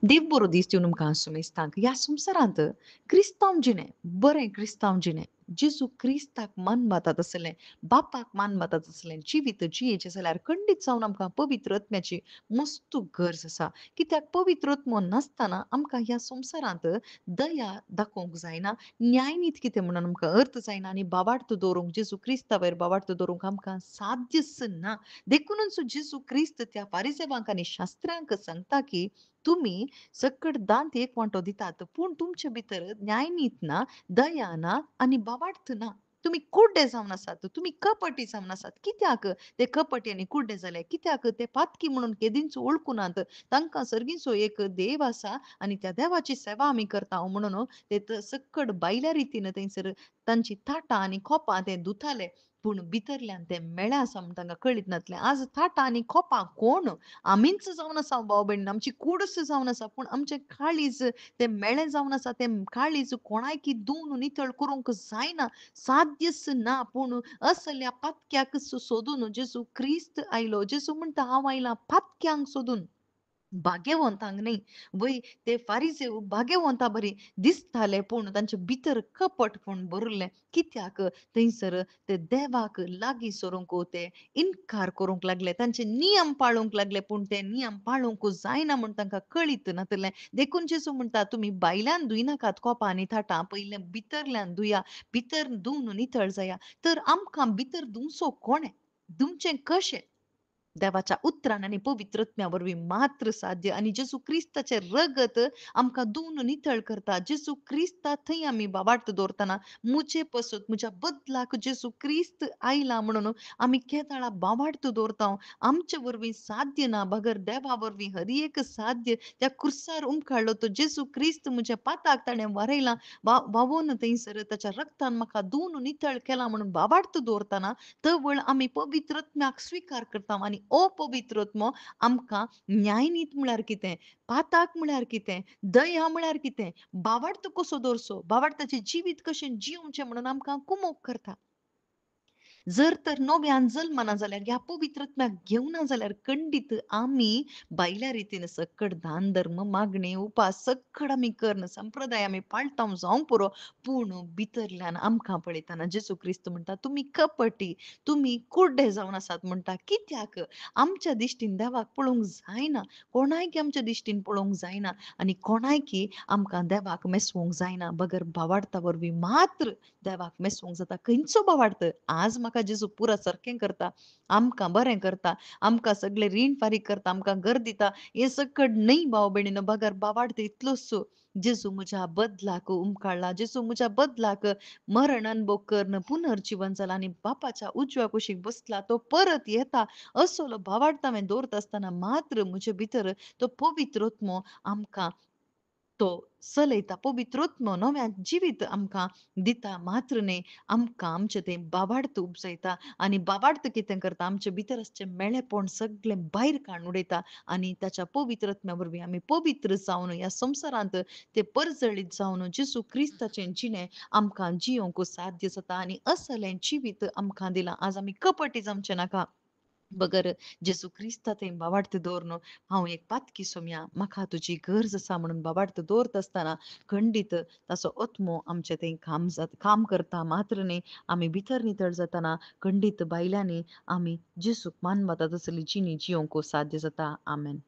देव बरो दीस दिवन तुमकां आसूं ह्या संवसारांत क्रिस्तांव जिणें, बरें क्रिस्तांव जिणें, जेजू क्रिस्ताक मान मातात असलें, बापाक मान मातात असलें जिवीत जियेचें जाल्यार खंडीत जावन आमकां पवित्र आत्म्याची मस्त गरज आसा. कित्याक पवित्र आत्मो नासतना आमकां ह्या संवसारांत दया दाखोवंक जायना, न्याय नीत कितें म्हणून आमकां अर्थ जायना आनी बाबार्थ दवरूंक जेजू क्रिस्ता वयर बाबार्थ दवरूंक आमकां साध्यच ना. देखूनच जेजू क्रिस्त त्या फारिसेवांक आनी शास्त्रांक सांगता की तुम्ही सकट दांत एक वांटो दितात, पूण तुमचे भितर न्याय नीत ना, दया ना आनी बाबार्थ ना. तुम्ही कुड्डे जावन आसात, तुम्ही कपटी जावन आसात. कित्याक ते कपटी आनी कुड्डे जाले? कित्याक ते पातकी म्हणून केदींच वळखुनात. तांकां सर्गीचो एक देव आसा आनी त्या देवाची सेवा आमी करता म्हणून ते सकट भायल्या रितीन थंयसर तांची ताटां आनी खोपां ते धुताले. पूण भितरल्यान ते मेळे आसा म्हूण तांकां कळीत नासलें. आज ताटां आनी खोपां कोण? आमीच जावन आसा भाव भयणीनो, आमची कूडच जावन आसा. पूण आमचें काळीज तें मेळ्ळें जावन आसा. तें काळीज कोणायकी धुवन नितळ करूंक जायना. साध्यच ना. पूण असल्या पातक्याक सोदून जेजू क्रिस्त आयलो. जेजू म्हणटा हांव आयलां पातक्यांक सोदून. भाग्यवंतांक न्ही. वय ते फारिसेव भाग्यवंतां बरी दिसताले, पूण तांचे भितर कपटपण भरिल्लें. कित्याक थंयसर ते देवाक लागीं सरूंक ते इन्कार करूंक लागले. तांचे नियम पाळूंक लागले, पूण ते नियम पाळूंक जायना म्हूण तांकां कळीत नासलें. देखून जेजू म्हणटा, "तुमी भायल्यान धुयनाकात कोपां आनी ताटां, पयलें भितरल्यान धुया. भितर धुवन नितळ जाया." तर आमकां भितर धुंवचो कोणे? धुंवचें कशें? देवाच्या उतरान आणि पवित्र आत्म्या वरवीं मात्र साध्य आनी जेजू क्रिस्ताचें रगत आमकां धुवन नितळ करता. जेजू क्रिस्ता थंय आमी बाबार्थ दवरतना मुझे पसत म्हज्या बदलाक जेजू क्रिस्त आयला म्हणून आमी केदाळा बाबार्थ दवरता. आमचे वरवीं साध्य ना बगर देवा वरवीं हर एक साध्य त्या क्रुसार उमखाडलो तो जेजू क्रिस्त म्हज्या पाताक ताणें वारयलां. वावोन थंयसर ताच्या रगतान म्हाका धुवन नितळ केलां म्हणून बाबार्थ दवरतना तवळ आमी पवित्र आत्म्याक स्वीकार करता आनी अपवित्र आत्मो आमकां न्याय नीत म्हळ्यार कितें? पाताक म्हळ्यार कितें? दया म्हळ्यार कितें? भावार्थ कसो दवरचो? भावार्थाचें जिवीत कशें जिवचें म्हणून आमकां कुमोग करता. जर तर नव्यान जल्मना जाल्यार ह्या पवित्र आत्म्याक घेवना जाल्यार खंडीत आमी भायल्या रितीन सकट दान धर्म मागणे उपास सकट आमी कर्ण संप्रदाय आमी पाळटा जावंक पुरो, पूण भितरल्यान आमकां पळयतना जेजू क्रिस्त म्हणटा तुमी कपटी, तुमी कुड्डे जावन आसात म्हणटा. कित्याक? आमच्या दिश्टीन देवाक पळोवंक जायना. कोणायकी आमच्या दिश्टीन पळोवंक जायना आनी कोणायकी आमकां देवाक मेसवोंक जायना. बगर भावार्था वरवीं मात्र देवाक मेसवूंक जाता. खंयचो भावार्थ? आज म्हाका जेजू पुरा सारकें करता, आमकां बरें करता, आमकां सगळें रीण फारीक करता, आमकां घर दिता, हें सकट न्हय भाव भयणीनो. बगर भावार्थ इतलोच जेजू म्हज्या बदलाक उमकाळ्ळा. जेजू म्हज्या बदलाक मरण अनुभव करून पुनर्जीवन जाला आनी बापाच्या उजव्या कुशीक बसला. तो परत येता. असलो भावार्थ हांवें दवरता आसतना मात्र म्हजे भितर तो पवित्र आत्मो आमकां तो चलयता. पवित्र आत्मो नव्यान जिवीत आमकां दिता. मात्र न्ही, आमकां आमचें तें बाबार्थ उपजयता आनी बाबार्थ कितें करता? आमचे भितर आसचें मेळेपण सगळें भायर काडून उडयता आनी ताच्या पवित्र आत्म्या वरवीं आमी पवित्र जावन ह्या संवसारांत ते परजळीत जावन जेजू क्रिस्ताचें जिणें आमकां जियोंक साध्य जाता आनी असलें जिवीत आमकां दिलां. आज आमी कपटी जावचें नाका. बगर जेजू क्रिस्ता थंय बाबार्थ दवरून हांव एक पातकी सोम्या, म्हाका तुजी गरज आसा म्हणून बाबार्थ दवरता आसतना खंडीत ताचो आत्मो आमचे थंय काम करता. मात्र न्ही, आमी भितर नितळ जातना खंडीत भायल्यांनी आमी जेजूक मान माता तसली जिणी जियोंक साध्य जाता. आमेन.